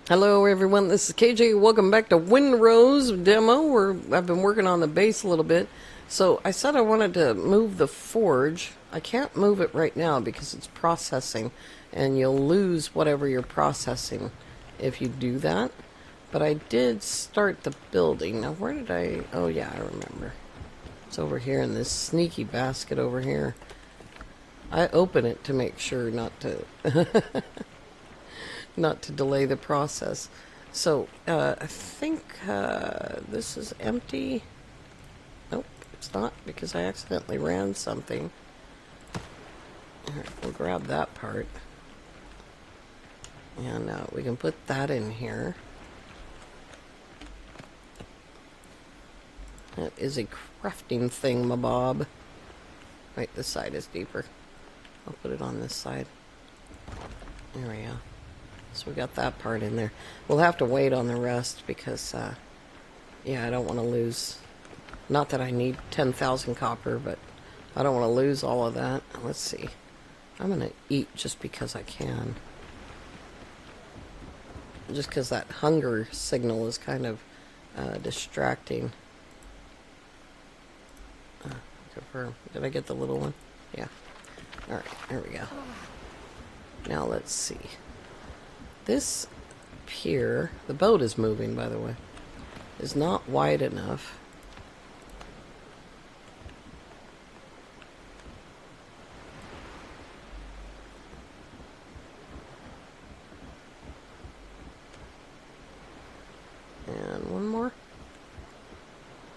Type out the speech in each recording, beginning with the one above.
Hello everyone, this is KJ. Welcome back to Windrose demo where I've been working on the base a little bit. So I said I wanted to move the forge. I can't move it right now because it's processing and you'll lose whatever you're processing if you do that. But I did start the building. Now where did oh yeah, I remember. It's over here in this sneaky basket over here. I open it to make sure not to not to delay the process. So, I think this is empty. Nope, it's not because I accidentally ran something. Alright, we'll grab that part. And we can put that in here. That is a crafting thing, my bob. Wait, this side is deeper. I'll put it on this side. There we go. So we got that part in there. We'll have to wait on the rest because, yeah, I don't want to lose. Not that I need 10,000 copper, but I don't want to lose all of that. Let's see. I'm going to eat just because I can. Just because that hunger signal is kind of distracting. Confirm. Did I get the little one? Yeah. Alright, there we go. Now let's see. This pier, the boat is moving, by the way, is not wide enough. And one more.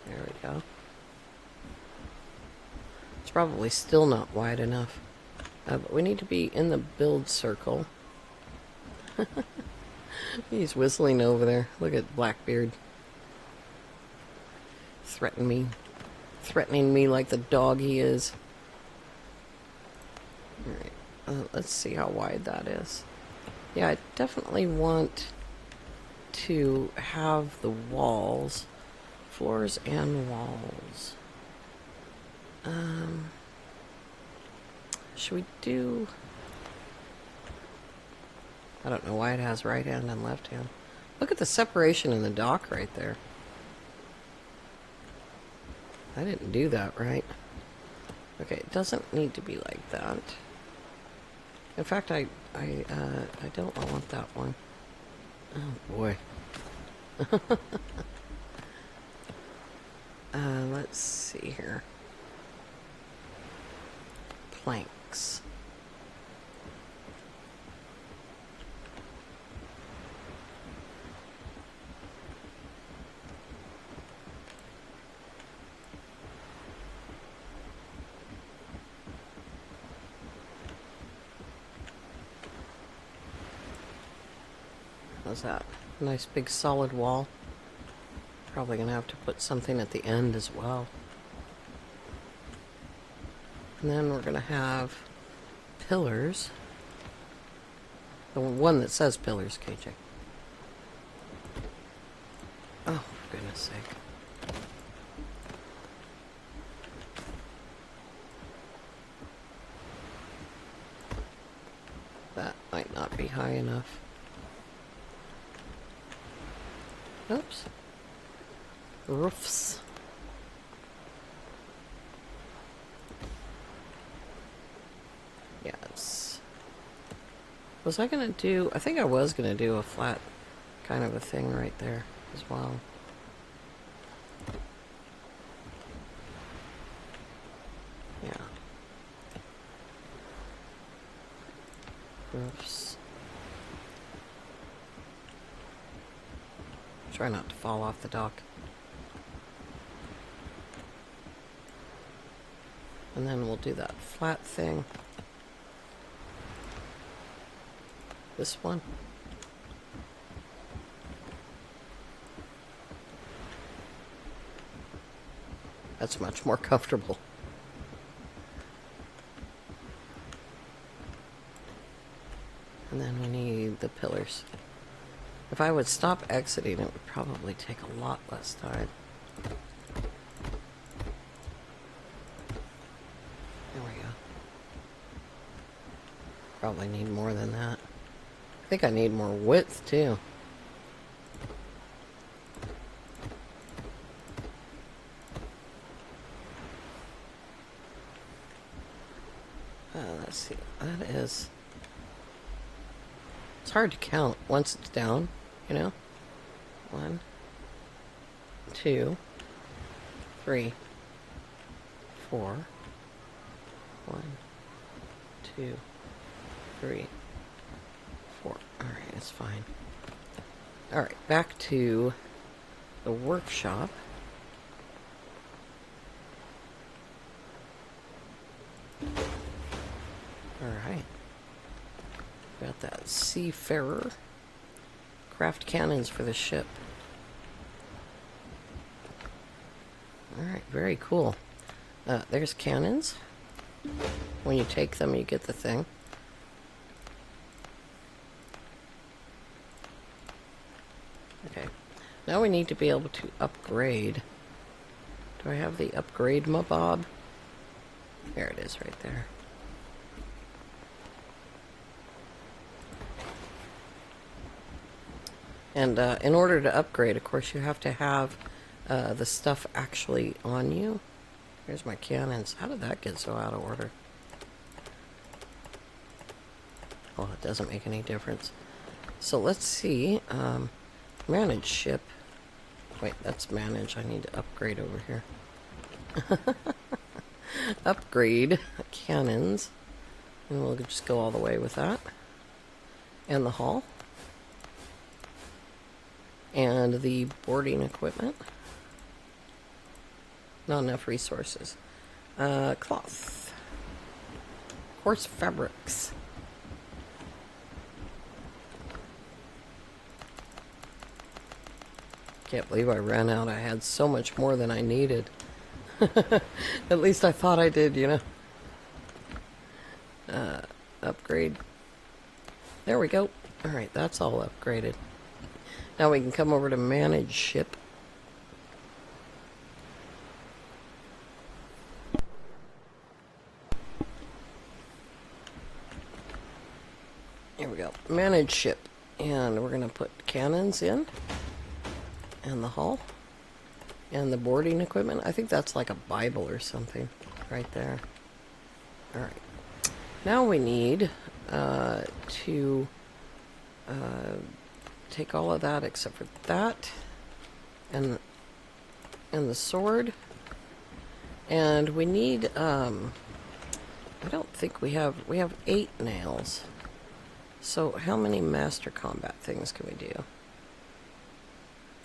There we go. It's probably still not wide enough. But we need to be in the build circle. He's whistling over there. Look at Blackbeard. Threatening me like the dog he is. Alright, let's see how wide that is. Yeah, I definitely want to have the walls, floors and walls. Should we do... I don't know why it has right hand and left hand. Look at the separation in the dock right there. I didn't do that right. Okay, it doesn't need to be like that. In fact, I don't want that one. Oh boy. Let's see here. Planks. How's that? Nice big solid wall. Probably gonna have to put something at the end as well. And then we're gonna have pillars. The one that says pillars, KJ. Oh, for goodness sake. That might not be high enough. Oops. Roofs. Yes. Was I gonna do... I think I was gonna do a flat kind of a thing right there as well. Yeah. Roofs. Try not to fall off the dock. And then we'll do that flat thing. This one. That's much more comfortable. And then we need the pillars. If I would stop exiting, it would probably take a lot less time. There we go. Probably need more than that. I think I need more width, too. Let's see. That is... It's hard to count once it's down, you know? 1, 2, 3, 4. 1, 2, 3, 4. Alright, that's fine. Alright, back to the workshop. Alright. Got that seafarer. Craft cannons for the ship. Alright, very cool. There's cannons. When you take them, you get the thing. Okay. Now we need to be able to upgrade. Do I have the upgrade mabob? There it is right there. And in order to upgrade, of course, you have to have the stuff actually on you. Here's my cannons. How did that get so out of order? Well, it doesn't make any difference. So let's see. Manage ship. Wait, that's manage. I need to upgrade over here. Upgrade cannons. And we'll just go all the way with that. And the hull. And the boarding equipment. Not enough resources. Cloth. Coarse fabrics. Can't believe I ran out. I had so much more than I needed. At least I thought I did, you know. Upgrade. There we go. Alright, that's all upgraded. Now we can come over to manage ship. Here we go. Manage ship. And we're going to put cannons in. And the hull. And the boarding equipment. I think that's like a Bible or something. Right there. Alright. Now we need to take all of that except for that. And the sword. And we need... I don't think we have 8 nails. So how many master combat things can we do?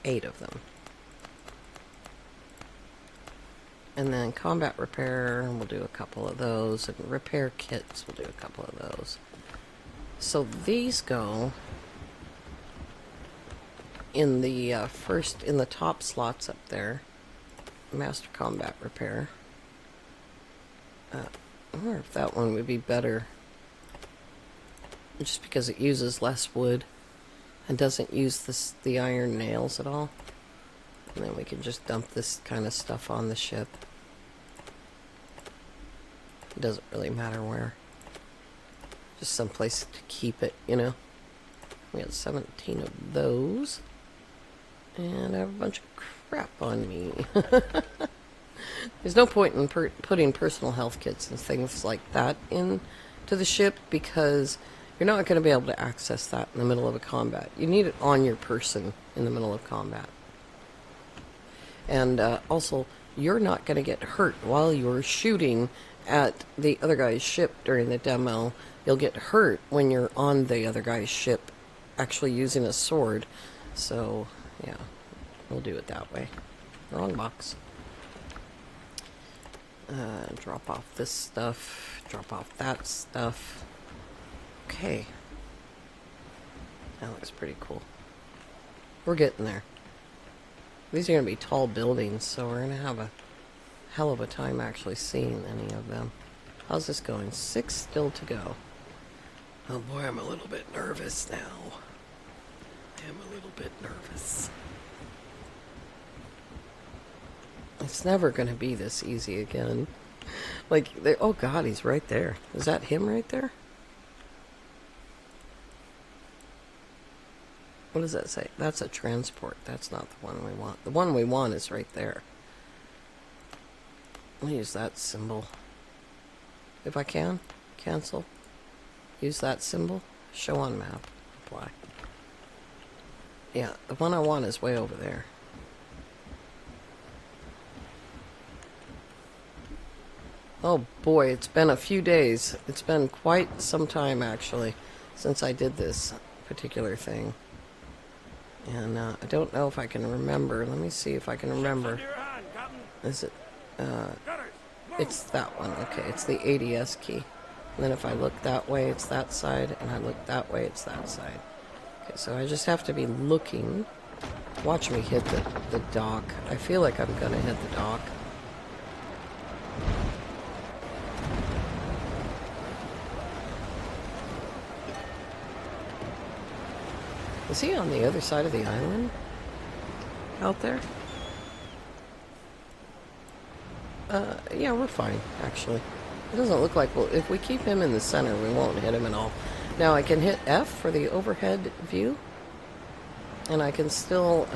8 of them. And then combat repair, we'll do a couple of those. And repair kits, we'll do a couple of those. So these go in the first, in the top slots up there. Master combat repair. I wonder if that one would be better. Just because it uses less wood. And doesn't use the iron nails at all. And then we can just dump this kind of stuff on the ship. It doesn't really matter where. Just someplace to keep it, you know. We got 17 of those. And I have a bunch of crap on me. There's no point in putting personal health kits and things like that into the ship because you're not going to be able to access that in the middle of a combat. You need it on your person in the middle of combat. And also, you're not going to get hurt while you're shooting at the other guy's ship during the demo. You'll get hurt when you're on the other guy's ship actually using a sword. So, yeah, we'll do it that way. Wrong box. Drop off this stuff. Drop off that stuff. Okay. That looks pretty cool. We're getting there. These are going to be tall buildings, so we're going to have a hell of a time actually seeing any of them. How's this going? 6 still to go. Oh boy, I'm a little bit nervous now. I am a little bit nervous. It's never going to be this easy again. Like, oh god, he's right there. Is that him right there? What does that say? That's a transport. That's not the one we want. The one we want is right there. I'll use that symbol. If I can. Cancel. Use that symbol. Show on map. Apply. Yeah, the one I want is way over there. Oh boy, it's been a few days. It's been quite some time, actually, since I did this particular thing. And I don't know if I can remember. Let me see if I can remember. Is it? It's that one. Okay, it's the ADS key. And then if I look that way, it's that side. And I look that way, it's that side. Okay, so I just have to be looking. Watch me hit the dock. I feel like I'm going to hit the dock. Is he on the other side of the island? Out there? Yeah, we're fine, actually. It doesn't look like, well, if we keep him in the center, we won't hit him at all. Now, I can hit F for the overhead view. And I can still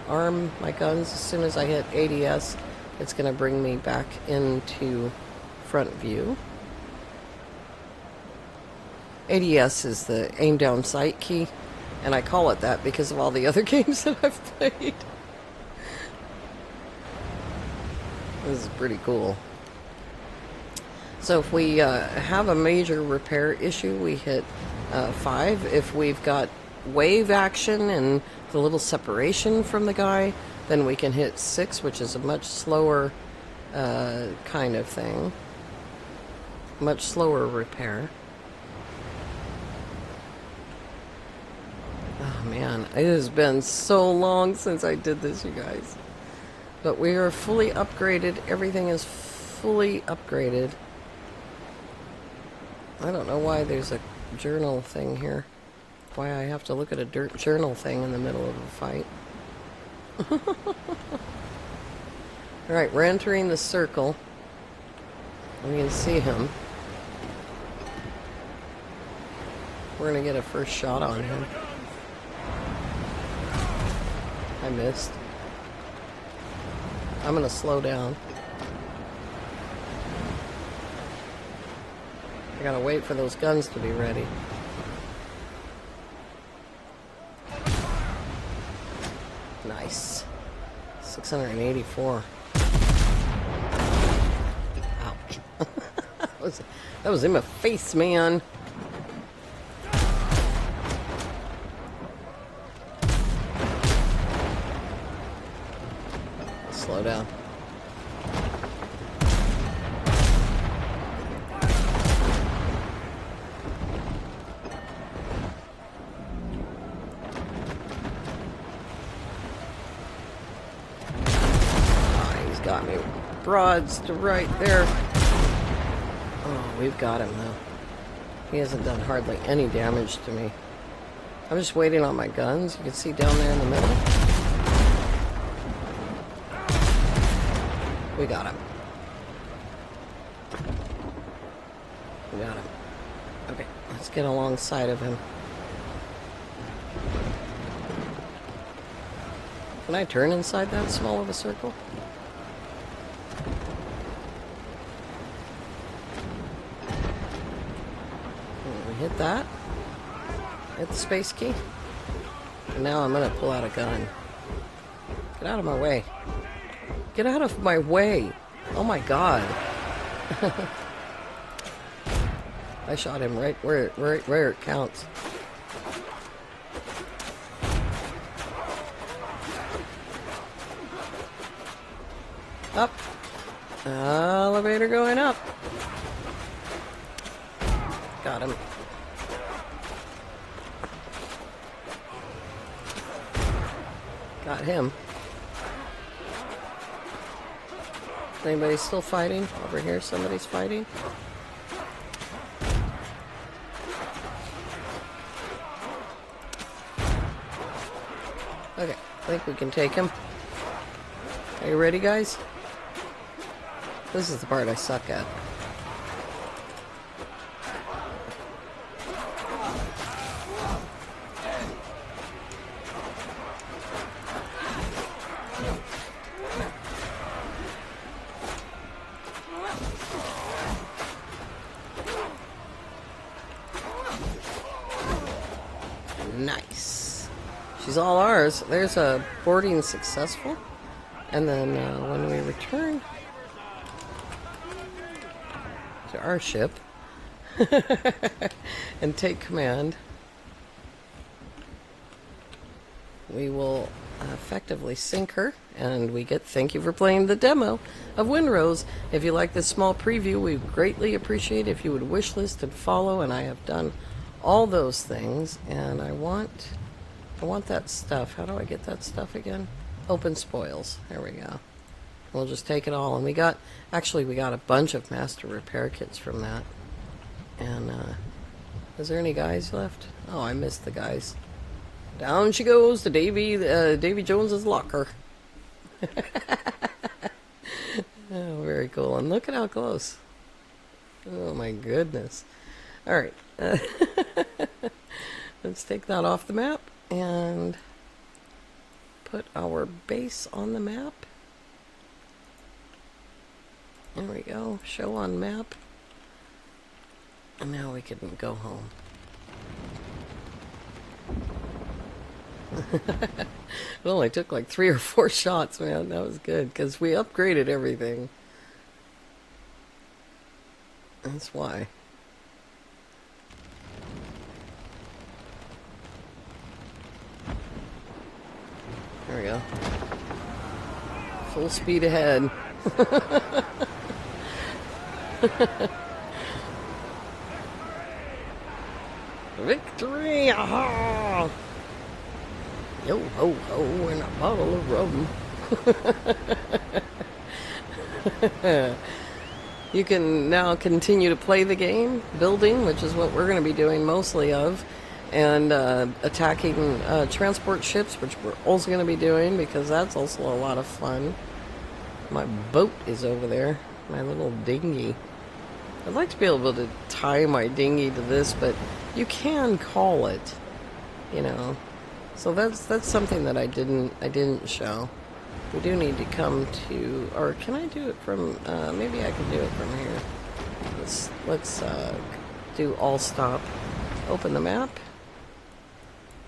arm my guns. As soon as I hit ADS, it's going to bring me back into front view. ADS is the aim down sight key. And I call it that because of all the other games that I've played. This is pretty cool. So if we have a major repair issue, we hit 5. If we've got wave action and the little separation from the guy, then we can hit 6, which is a much slower kind of thing. Much slower repair. Oh man, it has been so long since I did this, you guys. But we are fully upgraded. Everything is fully upgraded. I don't know why there's a journal thing here. Why I have to look at a journal thing in the middle of a fight. Alright, we're entering the circle. We can see him. We're gonna get a first shot on him. I missed. I'm gonna slow down. I gotta wait for those guns to be ready. Nice. 684. Ouch. that was in my face, man. Slow down. He's got me broads to right there. Oh, we've got him though. He hasn't done hardly any damage to me. I'm just waiting on my guns. You can see down there in the middle. We got him. We got him. Okay, let's get alongside of him. Can I turn inside that small of a circle? We hit that. Hit the space key. And now I'm gonna pull out a gun. Get out of my way. Get out of my way. Oh my god. I shot him right where it counts. Up. Elevator going up. Got him. Got him. Anybody still fighting? Over here, somebody's fighting. Okay, I think we can take him. Are you ready, guys? This is the part I suck at. Nice. She's all ours. There's a boarding successful. And then when we return to our ship and take command, we will effectively sink her, and we get thank you for playing the demo of Windrose. If you like this small preview, we greatly appreciate if you would wishlist and follow, and I have done all those things, and I want that stuff. How do I get that stuff again? Open spoils. There we go. We'll just take it all, and we got a bunch of master repair kits from that. And is there any guys left? Oh, I missed the guys. Down she goes to Davy Jones's locker. Oh, very cool. And look at how close. Oh my goodness. Alright. Let's take that off the map and put our base on the map. There we go. Show on map. And now we can go home. It only took like 3 or 4 shots, man. That was good, because we upgraded everything. That's why. There we go. Full speed ahead. Victory! Aha! Yo ho ho and a bottle of rum. You can now continue to play the game, building, which is what we're going to be doing mostly of, and attacking transport ships, which we're also going to be doing, because that's also a lot of fun. My boat is over there, my little dinghy. I'd like to be able to tie my dinghy to this, but you can call it, you know. So that's something that I didn't show. We do need to come to, or can I do it from? Maybe I can do it from here. Let's do all stop. Open the map.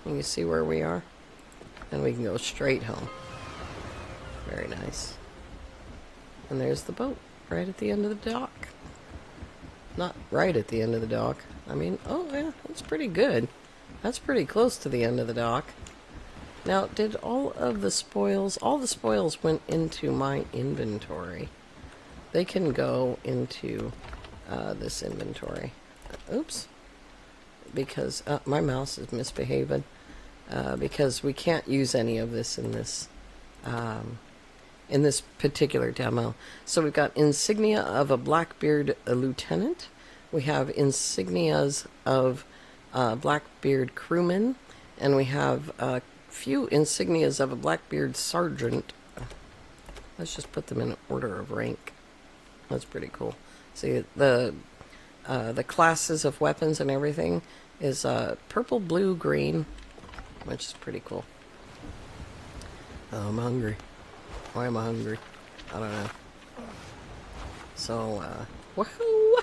And you see where we are, and we can go straight home. Very nice. And there's the boat right at the end of the dock. Not right at the end of the dock. I mean, oh yeah, that's pretty good. That's pretty close to the end of the dock. Now, did all the spoils went into my inventory. They can go into this inventory. Oops. Because my mouse is misbehaving. Because we can't use any of this in this particular demo. So we've got insignia of a Blackbeard lieutenant. We have insignias of Blackbeard crewman, and we have a few insignias of a Blackbeard sergeant. Let's just put them in order of rank. That's pretty cool. See, the classes of weapons and everything is purple, blue, green, which is pretty cool. Oh, I'm hungry. Why am I hungry? I don't know. So, woohoo!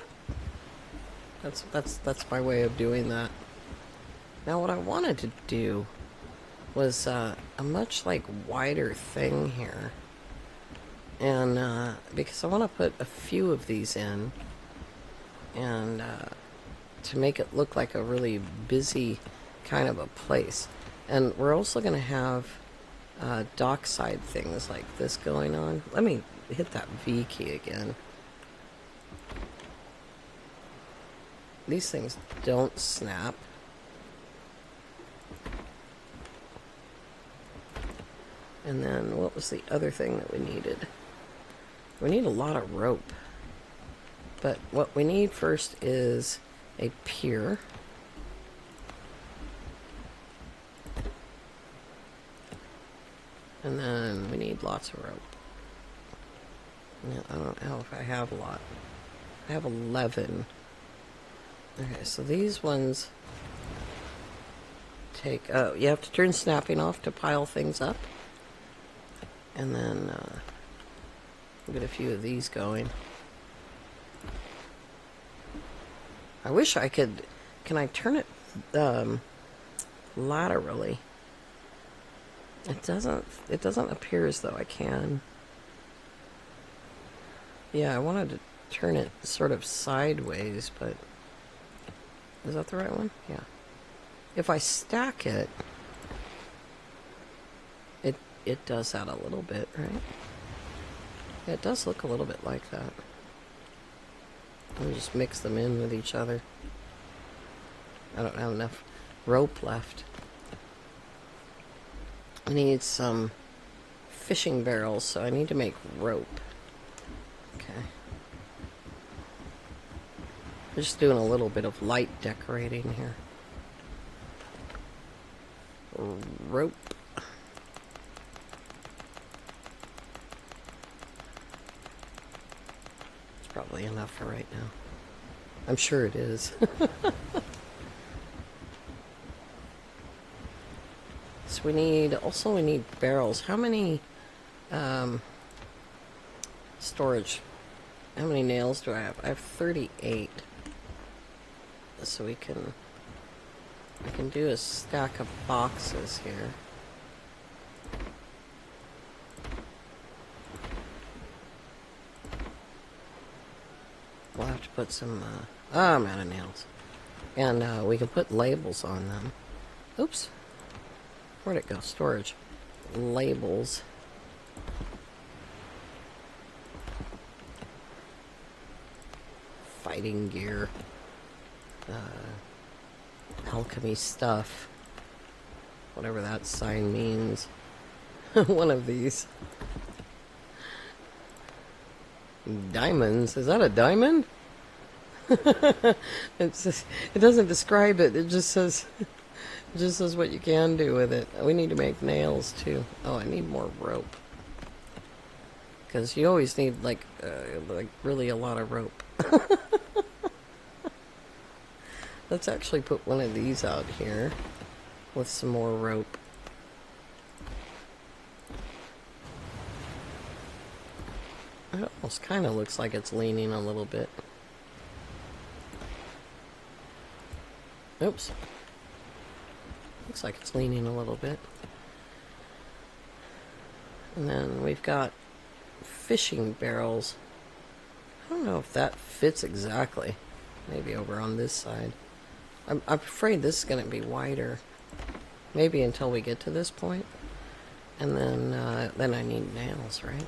That's my way of doing that. Now, what I wanted to do was a much wider thing here, and because I want to put a few of these in, and to make it look like a really busy kind of a place. And we're also going to have dockside things like this going on. Let me hit that V key again. These things don't snap. And then what was the other thing that we needed? We need a lot of rope. But what we need first is a pier. And then we need lots of rope. Yeah, I don't know if I have a lot. I have 11. Okay, so these ones take... Oh, you have to turn snapping off to pile things up. And then we'll get a few of these going. I wish I could... Can I turn it... laterally. It doesn't appear as though I can. Yeah, I wanted to turn it sort of sideways, but is that the right one? Yeah. If I stack it, it does that a little bit, right? Yeah, it does look a little bit like that. I'll just mix them in with each other. I don't have enough rope left. I need some fishing barrels, so I need to make rope. Okay. I'm just doing a little bit of light decorating here. Rope. It's probably enough for right now. I'm sure it is. So we need barrels. How many storage? How many nails do I have? I have 38. So we can do a stack of boxes here. We'll have to put some I'm out of nails. And we can put labels on them. Oops. Where'd it go? Storage. Labels. Fighting gear. Alchemy stuff. Whatever that sign means. One of these. Diamonds. Is that a diamond? It doesn't describe it. It just says... It just says what you can do with it. We need to make nails too. Oh, I need more rope. Because you always need like really a lot of rope. Let's actually put one of these out here with some more rope. It almost kind of looks like it's leaning a little bit. Oops. Looks like it's leaning a little bit. And then we've got fishing barrels. I don't know if that fits exactly. Maybe over on this side. I'm afraid this is going to be wider. Maybe until we get to this point. And then I need nails, right?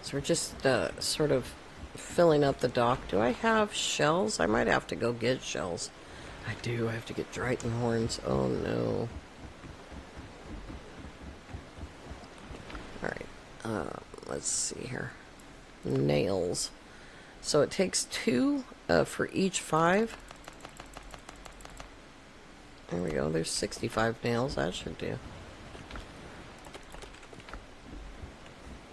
So we're just sort of filling up the dock. Do I have shells? I might have to go get shells. I do. I have to get Triton horns. Oh no. Alright. Let's see here. Nails. So it takes 2 for each 5. There we go. There's 65 nails. That should do.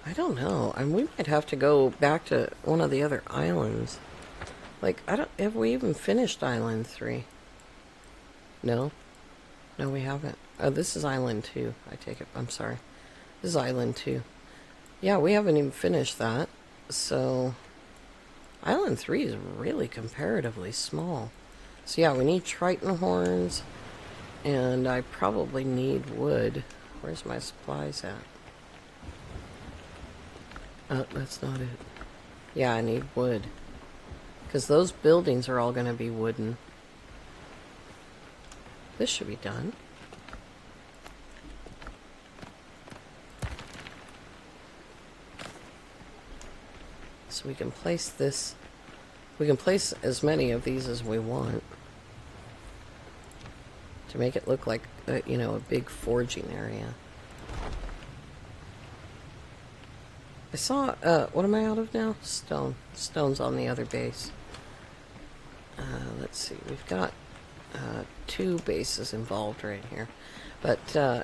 I don't know. We might have to go back to one of the other islands. Like, have we even finished Island 3? No? No, we haven't. Oh, this is Island 2. I take it. I'm sorry. This is Island 2. Yeah, we haven't even finished that. So, Island 3 is really comparatively small. So yeah, we need Triton horns. And I probably need wood. Where's my supplies at? Oh, that's not it. Yeah, I need wood. Because those buildings are all going to be wooden. This should be done. So we can place this... We can place as many of these as we want. To make it look like, you know, a big forging area. I saw, what am I out of now? Stone. Stone's on the other base. Let's see, we've got 2 bases involved right here. But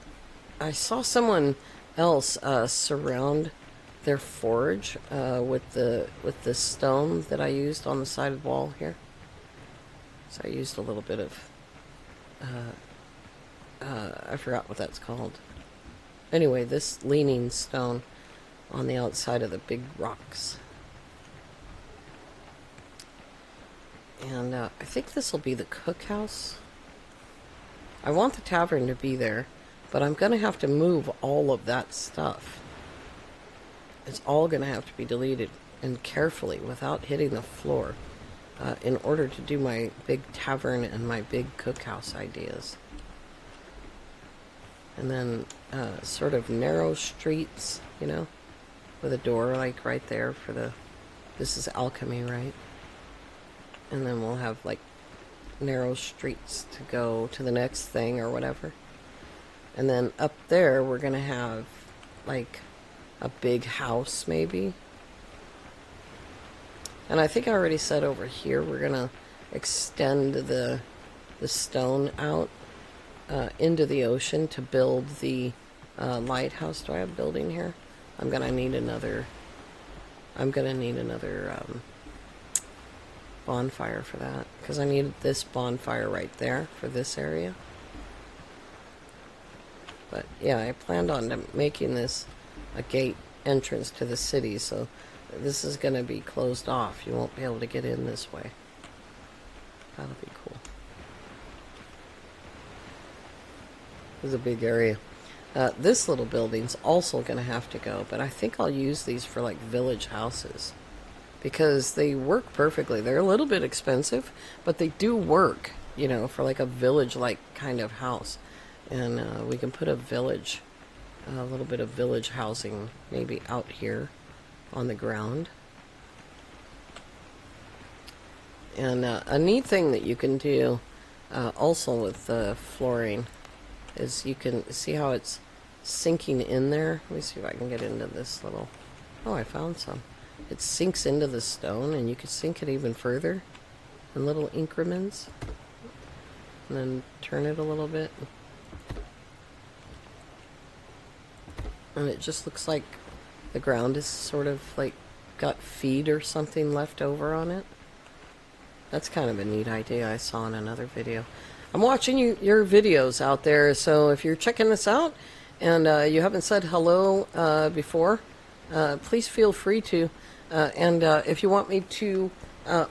I saw someone else surround their forge with the stone that I used on the side of the wall here. So I used a little bit of, I forgot what that's called. Anyway, this leaning stone on the outside of the big rocks. And I think this will be the cookhouse. I want the tavern to be there, but I'm going to have to move all of that stuff. It's all going to have to be deleted, and carefully, without hitting the floor, in order to do my big tavern and my big cookhouse ideas. And then sort of narrow streets, you know, with a door like right there for the... This is alchemy, right? And then we'll have like narrow streets to go to the next thing or whatever. And then up there we're gonna have like a big house maybe. And I think I already said over here we're gonna extend the stone out into the ocean to build the lighthouse. Do I have building here? I'm gonna need another bonfire for that, because I need this bonfire right there for this area. But yeah, I planned on making this a gate entrance to the city, so this is going to be closed off. You won't be able to get in this way. That'll be cool. This is a big area. This little building's also going to have to go, but I think I'll use these for like village houses, because they work perfectly. They're a little bit expensive, but they do work, you know, for like a village-like kind of house. And we can put a village, a little bit of village housing maybe out here on the ground. And a neat thing that you can do also with the flooring is you can see how it's sinking in there. Let me see if I can get into this little... Oh, I found some. It sinks into the stone, and you can sink it even further in little increments. And then turn it a little bit. And it just looks like the ground is sort of like got feed or something left over on it. That's kind of a neat idea I saw in another video. I'm watching your videos out there, so if you're checking this out and you haven't said hello before, please feel free to. And if you want me to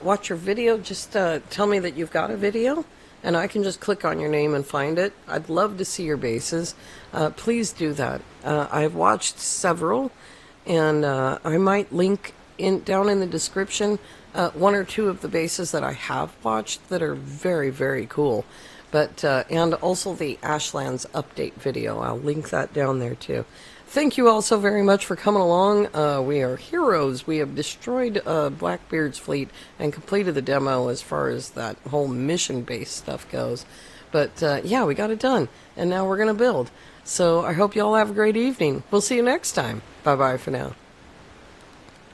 watch your video, just tell me that you've got a video, and I can just click on your name and find it. I'd love to see your bases. Please do that. I've watched several, and I might link down in the description one or two of the bases that I have watched that are very, very cool. But and also the Ashlands update video. I'll link that down there too. Thank you all so very much for coming along. We are heroes. We have destroyed Blackbeard's fleet and completed the demo as far as that whole mission-based stuff goes. But yeah, we got it done. And now we're going to build. So I hope you all have a great evening. We'll see you next time. Bye-bye for now.